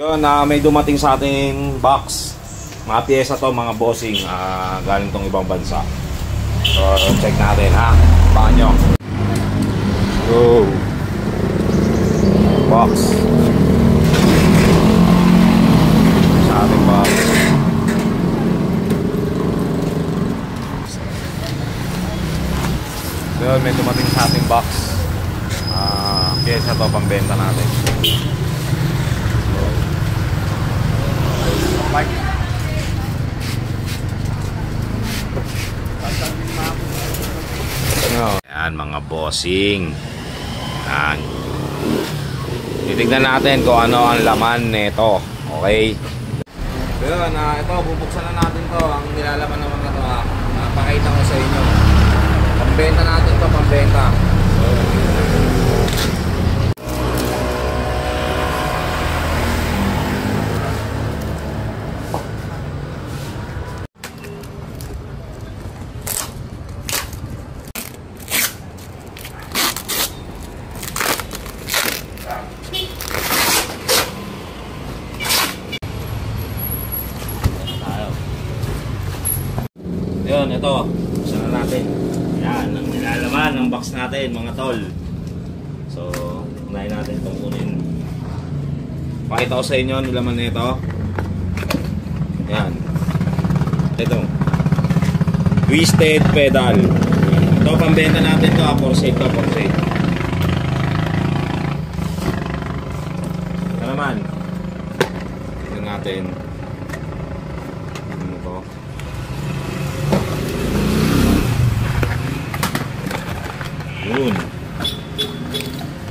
Yun, may dumating sa ating box. Mga piyesa to, mga bossing, galing tong ibang bansa. So, check natin ha. Baka nyo. Go. Box. Sa ating box. So, yun, may dumating sa ating box. Piyesa to, pambenta natin. Mike. Yan mga bossing. Yan. Titignan natin kung ano ang laman nito. Okay. So yun, ito bubuksan na natin to. Ang nilalaman naman na to, pakita ko sa inyo. Pambenta natin to, pambenta. So, yun, ito. Buksan na natin. Yan, ang nilalaman ng box natin, mga tol. So, unahin natin itong kunin. Pakita ko sa inyo ang nilaman na ito. Yan. Ito. Twisted pedal. Ito, pambenta natin ito. For sale to, for sale. Ito naman. Tignan natin. Yun.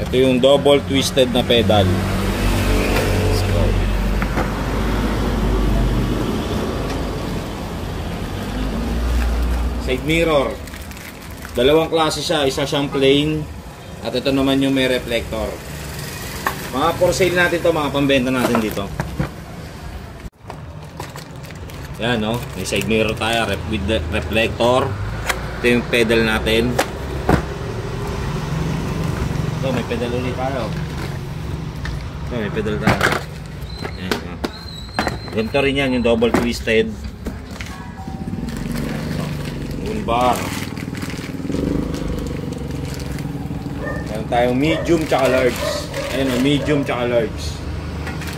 Ito yung double twisted na pedal. Let's go. Side mirror. Dalawang klase siya. Isa siyang plain. At ito naman yung may reflector. Mga for sale natin to, mga pambenta natin dito. Yan, no? May side mirror tayo with the reflector. Ito yung pedal natin. Ito, may pedal ulit tayo. Ito, may pedal tayo. Ayan. Ganito rin yan, yung double twisted. Moon bar. Meron tayong medium tsaka large. Ayan, medium tsaka large.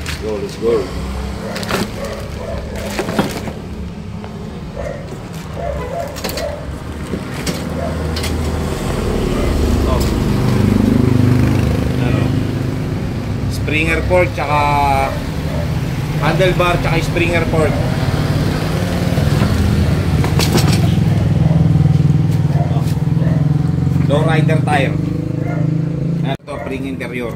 Let's go, let's go. Springer port tsaka handlebar tsaka springer port. Low rider tire. Ito spring interior.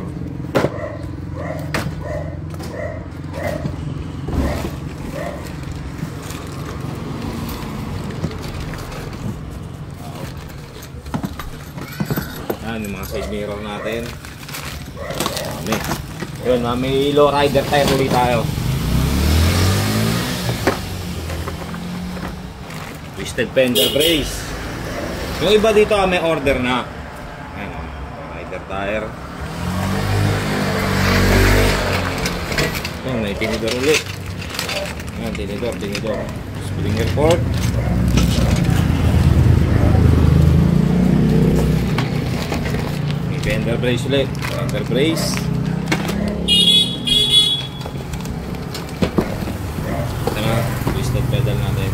Yan yung mga side mirror natin. Yun, may low rider tire ulit tayo. Twisted fender brace. Yung iba dito may order na. Ayan o, rider tire. Ito, may tinidor ulit. Ayan, tinidor. Springer port. May fender brace ulit. Fender brace. Twisted pedal natin.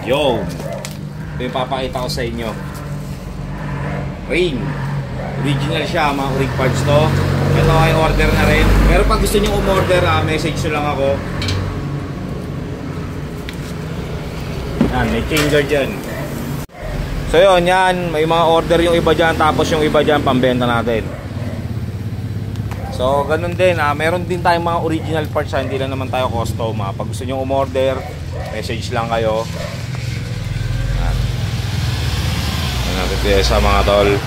Yo! Ito yung papakita ko sa inyo. Ring. Original siya, mga ring parts to. Ito ay order na rin. Pero pag gusto nyo umorder, message nyo lang ako. Yan, may changer dyan. So yun, yan. May mga order yung iba dyan. Tapos yung iba dyan, pambenta natin. So, ganun din. Meron din tayong mga original parts. Hindi lang naman tayo custom. Pag gusto nyo umorder, message lang kayo. Yan natin sa mga tol.